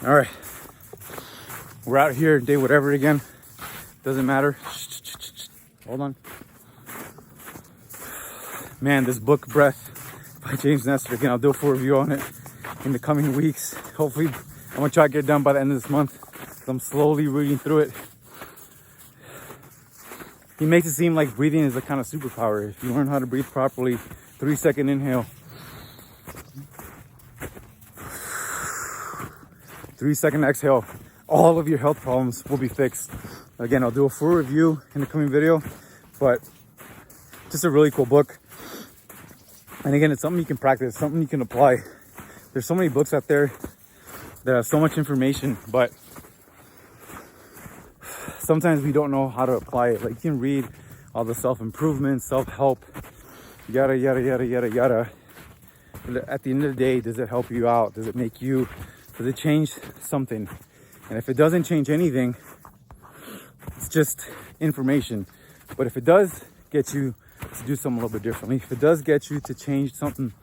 All right, we're out here, day whatever again. Doesn't matter. Hold on. Man, this book, Breath, by James Nestor. Again, I'll do a full review on it in the coming weeks. Hopefully, I'm gonna try to get it done by the end of this month. I'm slowly reading through it. He makes it seem like breathing is a kind of superpower. If you learn how to breathe properly, 3-second inhale, 3-second exhale, all of your health problems will be fixed. Again, I'll do a full review in the coming video, but just a really cool book. And again, it's something you can practice, something you can apply. There's so many books out there that have so much information, but sometimes we don't know how to apply it. Like, you can read all the self-improvement, self-help, yada, yada, yada, yada, yada. But at the end of the day, does it help you out? Does it make you, does it change something? And if it doesn't change anything, it's just information. But if it does get you to do something a little bit differently, if it does get you to change something,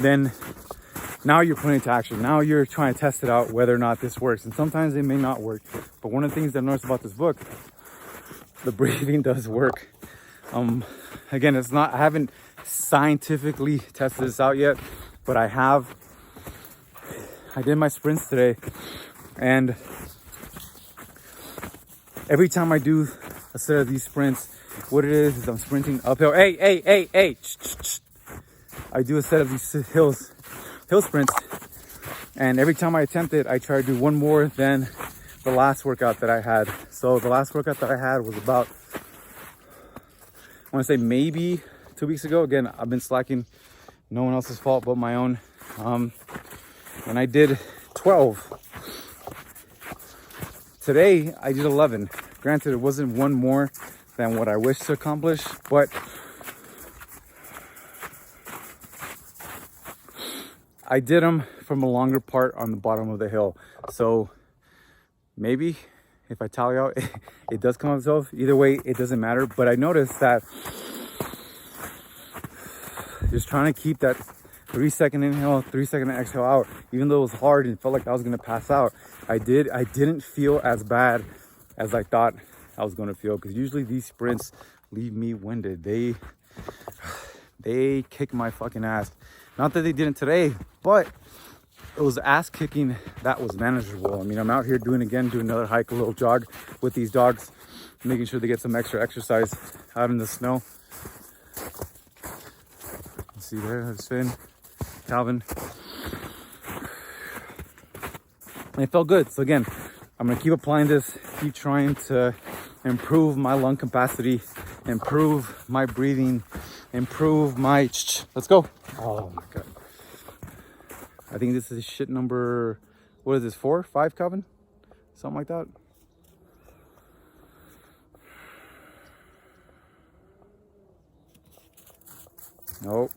then now you're putting it into action. Now you're trying to test it out, whether or not this works. And sometimes it may not work. But one of the things that I noticed about this book, the breathing does work. Again, it's not, I haven't scientifically tested this out yet, but I did my sprints today, and every time I do a set of these sprints, what it is I'm sprinting uphill. Hey. I do a set of these hill sprints, and every time I attempt it, I try to do one more than the last workout that I had. So the last workout that I had was about, I want to say maybe 2 weeks ago. Again, I've been slacking, no one else's fault but my own. And I did 12. Today I did 11. Granted, it wasn't one more than what I wished to accomplish, but I did them from a longer part on the bottom of the hill. So maybe if I tally out, it does come out itself. Either way, it doesn't matter. But I noticed that just trying to keep that 3-second inhale, 3-second exhale out, even though it was hard and felt like I was gonna pass out, I didn't feel as bad as I thought I was gonna feel. Because usually these sprints leave me winded. They kick my fucking ass. Not that they didn't today, but it was ass kicking that was manageable. I mean, I'm out here doing another hike, a little jog with these dogs, making sure they get some extra exercise out in the snow. See there, that's Finn, Calvin. And it felt good. So again, I'm gonna keep applying this, keep trying to improve my lung capacity, improve my breathing, improve my, let's go. Oh my God. I think this is shit number, what is this, 4, 5, Calvin? Something like that. Nope.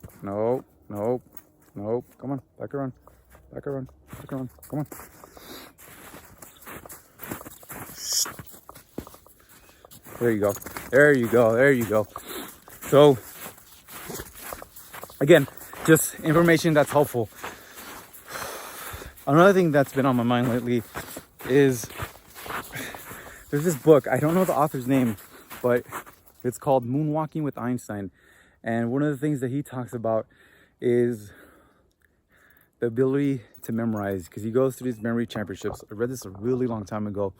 Come on, back around. Come on. There you go. So again, just information that's helpful. Another thing that's been on my mind lately is there's this book, I don't know the author's name, but it's called Moonwalking with Einstein. And one of the things that he talks about is the ability to memorize, because he goes through these memory championships. I read this a really long time ago.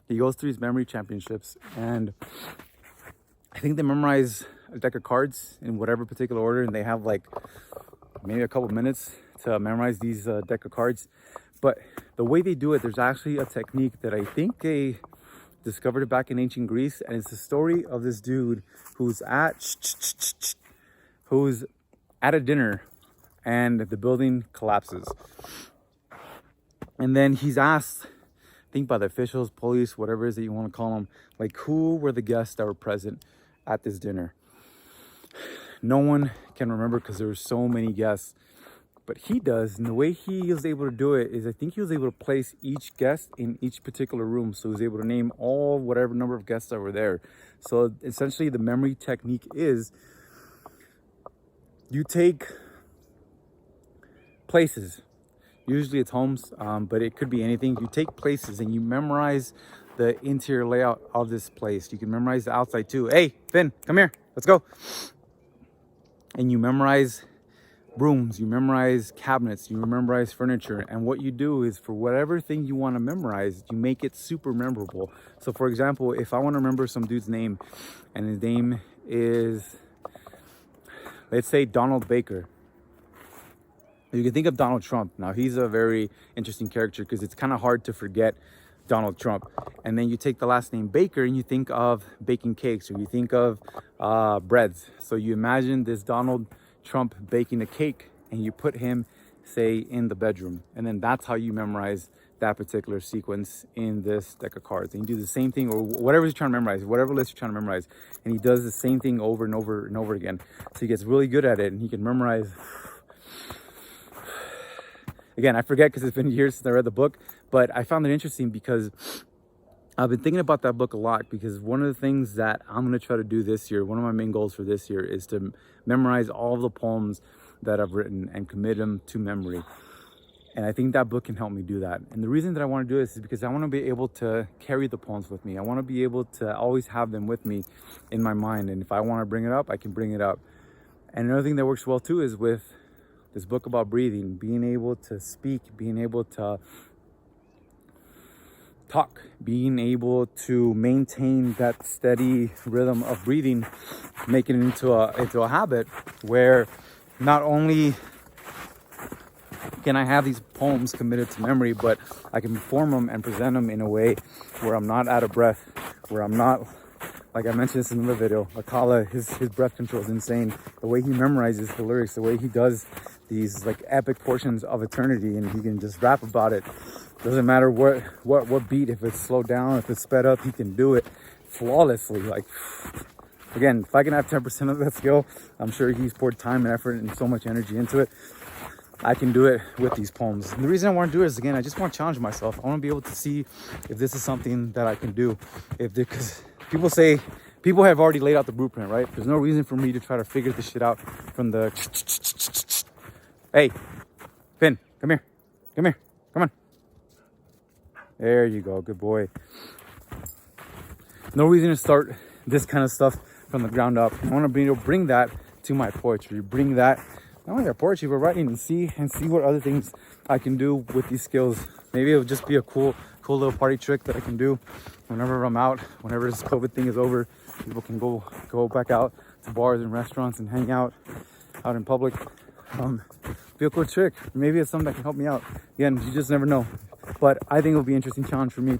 He goes through these memory championships, and I think they memorize a deck of cards in whatever particular order, and they have like maybe a couple minutes to memorize these deck of cards. But the way they do it, there's actually a technique that I think they discovered it back in ancient Greece, and it's the story of this dude who's at a dinner, and the building collapses. And then he's asked, I think by the officials, police, whatever it is that you want to call them, like, who were the guests that were present at this dinner? No one can remember because there were so many guests. But he does, and the way he was able to do it is I think he was able to place each guest in each particular room. So he was able to name all whatever number of guests that were there. So essentially the memory technique is you take places, Usually it's homes, but it could be anything. You take places and you memorize the interior layout of this place. You can memorize the outside too. Hey, Finn, come here. Let's go. And you memorize rooms, you memorize cabinets, you memorize furniture. And what you do is for whatever thing you want to memorize, you make it super memorable. So for example, if I want to remember some dude's name and his name is, let's say, Donald Baker. You can think of Donald Trump. Now, he's a very interesting character because it's kind of hard to forget Donald Trump. And then you take the last name Baker and you think of baking cakes, or you think of breads. So you imagine this Donald Trump baking a cake and you put him, say, in the bedroom. And then that's how you memorize that particular sequence in this deck of cards. And you do the same thing, or whatever he's trying to memorize, whatever list you're trying to memorize. And he does the same thing over and over and over again. So he gets really good at it and he can memorize. Again, I forget because it's been years since I read the book, but I found it interesting because I've been thinking about that book a lot, because one of the things that I'm going to try to do this year, one of my main goals for this year, is to memorize all of the poems that I've written and commit them to memory. And I think that book can help me do that. And the reason that I want to do this is because I want to be able to carry the poems with me. I want to be able to always have them with me in my mind. And if I want to bring it up, I can bring it up. And another thing that works well too is with this book about breathing, being able to speak, being able to talk, being able to maintain that steady rhythm of breathing, making it into a habit where not only can I have these poems committed to memory, but I can perform them and present them in a way where I'm not out of breath, where I'm not, like I mentioned this in another video, Akala, his breath control is insane. The way he memorizes the lyrics, the way he does these like epic portions of eternity, and he can just rap about it. Doesn't matter what beat, if it's slowed down, if it's sped up, he can do it flawlessly. Like, again, if I can have 10% of that skill, I'm sure he's poured time and effort and so much energy into it. I can do it with these poems. And the reason I want to do it is, again, I just want to challenge myself. I want to be able to see if this is something that I can do. Because people have already laid out the blueprint, right? There's no reason for me to try to figure this shit out from the... Hey, Finn, come here. Come here. Come on. There you go. Good boy. No reason to start this kind of stuff from the ground up. I want to be able to bring that to my poetry. Bring that, not only our poetry, but writing, and see what other things I can do with these skills. Maybe it'll just be a cool little party trick that I can do whenever I'm out, whenever this COVID thing is over. People can go back out to bars and restaurants and hang out in public. Be a cool trick. Maybe it's something that can help me out. Again, you just never know. But I think it'll be an interesting challenge for me.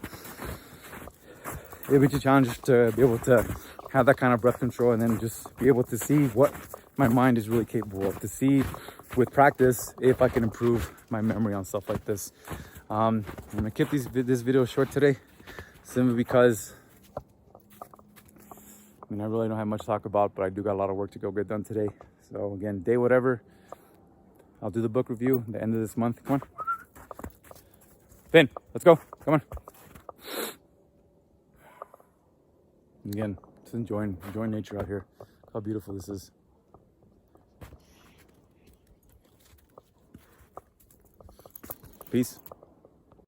It'll be a challenge to be able to have that kind of breath control, and then just be able to see what my mind is really capable of. To see with practice if I can improve my memory on stuff like this. I'm gonna keep this video short today, simply because I really don't have much to talk about, but I do got a lot of work to go get done today. So again, day whatever, I'll do the book review at the end of this month. Come on, Finn, let's go. Come on. Again, just enjoying nature out here. Look how beautiful this is. Peace.